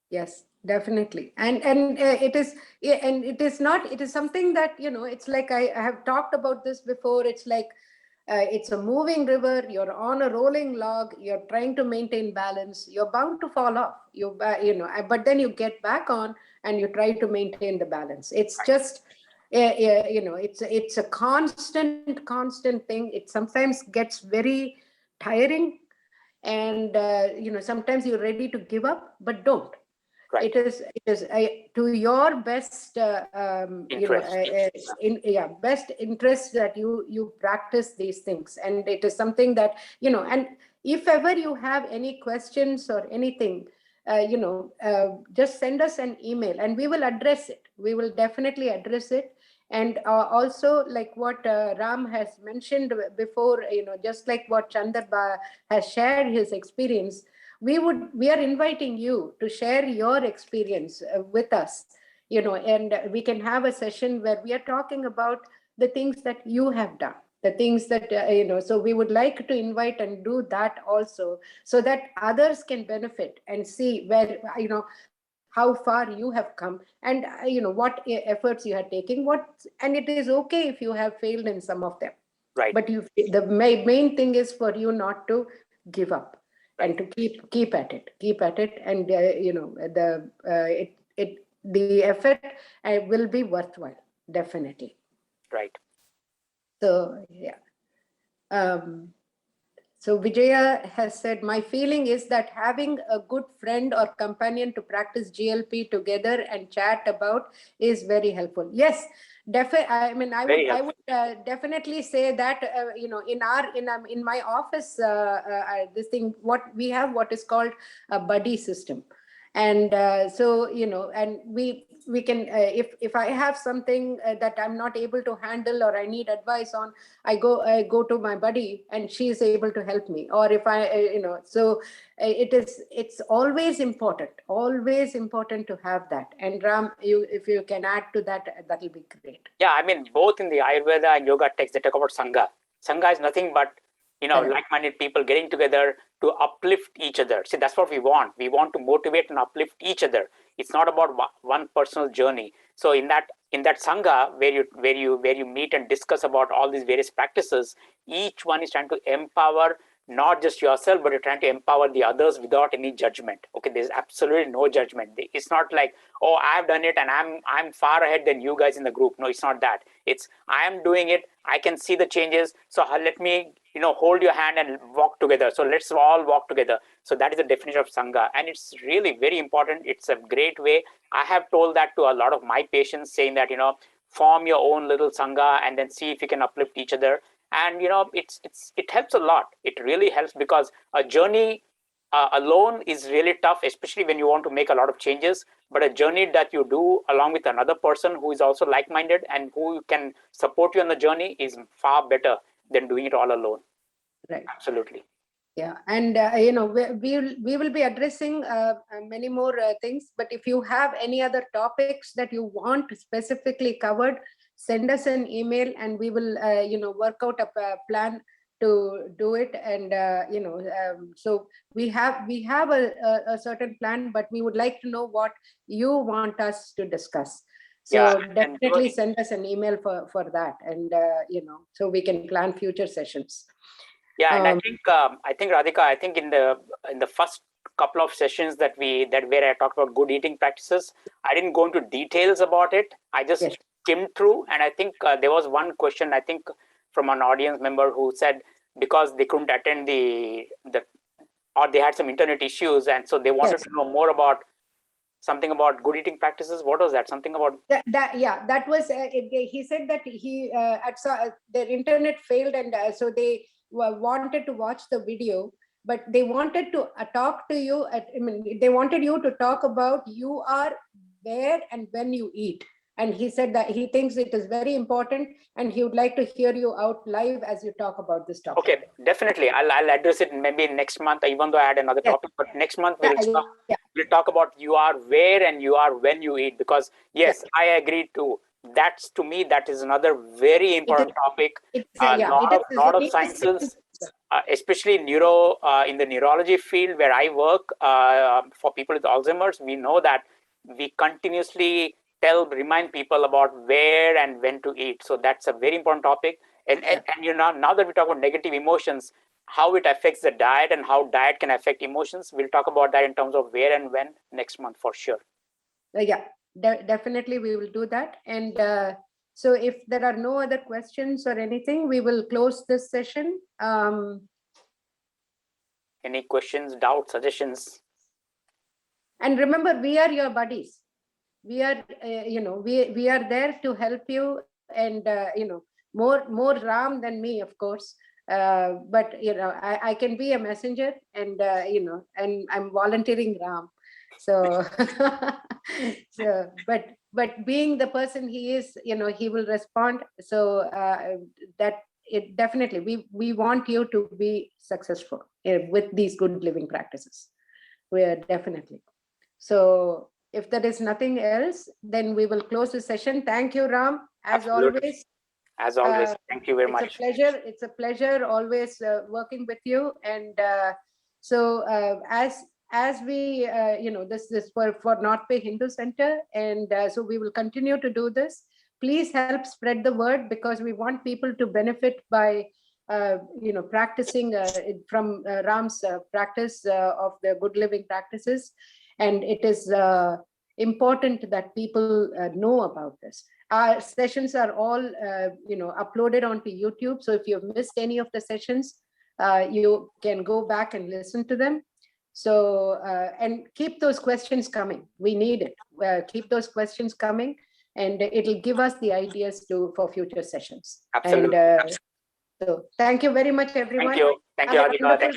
Yes, definitely. And it is, and it is not, it is something that, it's like I have talked about this before. It's like, it's a moving river. You're on a rolling log. You're trying to maintain balance. You're bound to fall off. But then you get back on and you try to maintain the balance. It's just, it's a constant thing. It sometimes gets very tiring, and sometimes you're ready to give up, but don't. Right. It is to your best best interest that you practice these things. And it is something that, and if ever you have any questions or anything, just send us an email and we will address it. We will definitely address it. And also, like what Ram has mentioned before, just like what Chandar has shared his experience, we are inviting you to share your experience with us, and we can have a session where we are talking about the things that you have done, the things that so we would like to invite and do that also, so that others can benefit and see where, how far you have come, and what efforts you are taking, and it is okay if you have failed in some of them. Right. But the main thing is for you not to give up. Right. And to keep at it, and the effort will be worthwhile, definitely. Right. So yeah. So Vijaya has said, my feeling is that having a good friend or companion to practice GLP together and chat about is very helpful. Yes, I mean, I would definitely say that, in my office, this thing, what we have, what is called a buddy system. And so, and we can, if I have something that I'm not able to handle or I need advice on, I go to my buddy and she is able to help me. Or if I, so it's always important to have that. And Ram, if you can add to that, that'll be great. Yeah, I mean, both in the Ayurveda and yoga texts, they talk about Sangha. Sangha is nothing but, like-minded people getting together to uplift each other. See, that's what we want. We want to motivate and uplift each other. It's not about one personal journey. So in that Sangha, where you meet and discuss about all these various practices, each one is trying to empower not just yourself, but you're trying to empower the others without any judgment. Okay, there's absolutely no judgment. It's not like, oh, I've done it and I'm far ahead than you guys in the group. No, it's not that. It's, I am doing it. I can see the changes. So let me, hold your hand and walk together. So let's all walk together. So that is the definition of Sangha. And it's really very important. It's a great way. I have told that to a lot of my patients, saying that, form your own little Sangha and then see if you can uplift each other. And it helps a lot. It really helps, because a journey alone is really tough, especially when you want to make a lot of changes. But a journey that you do along with another person who is also like-minded and who can support you on the journey is far better than doing it all alone. Right. Absolutely. Yeah, and we will be addressing many more things. But if you have any other topics that you want specifically covered, send us an email, and we will work out a plan to do it. And so we have a certain plan, but we would like to know what you want us to discuss. So Yeah, definitely send us an email for that, and so we can plan future sessions. Yeah, and I think Radhika, I think in the first couple of sessions that where I talked about good eating practices, I didn't go into details about it. I just Yes. skimmed through, and I think there was one question, I think, from an audience member who said because they couldn't attend or they had some internet issues, and so they wanted Yes. to know more about something about good eating practices. What was that? Something about that was he said that he their internet failed, and so they wanted to watch the video, but they wanted to talk to you they wanted you to talk about you are where and when you eat. And he said that he thinks it is very important, and he would like to hear you out live as you talk about this topic. Okay, definitely. I'll address it maybe next month, even though I had another topic. But next month we'll talk about you are where and you are when you eat. Because yes, I agree too. That's, to me, that is another very important topic. A lot of sciences, especially in the neurology field where I work, for people with Alzheimer's, we know that we continuously remind people about where and when to eat. So that's a very important topic. And now that we talk about negative emotions, how it affects the diet and how diet can affect emotions, we'll talk about that in terms of where and when next month for sure. Definitely we will do that. And so if there are no other questions or anything, we will close this session. Any questions, doubts, suggestions? And remember, we are your buddies. We are we are there to help you, and more Ram than me, of course, but I can be a messenger, and and I'm volunteering Ram. So but being the person he is, he will respond. So that it definitely we want you to be successful with these good living practices. We are definitely. So if there is nothing else, then we will close the session. Thank you, Ram. Absolutely. As always, thank you very much. It's a pleasure always working with you. And so as we, this for North Bay Hindu Center, and so we will continue to do this. Please help spread the word, because we want people to benefit by practicing from Ram's practice of the good living practices. And it is important that people know about this. Our sessions are all uploaded onto YouTube. So if you've missed any of the sessions, you can go back and listen to them. So and keep those questions coming. We need it. Keep those questions coming, and it'll give us the ideas for future sessions. Absolutely. And so thank you very much, everyone. Thank you, Radhika.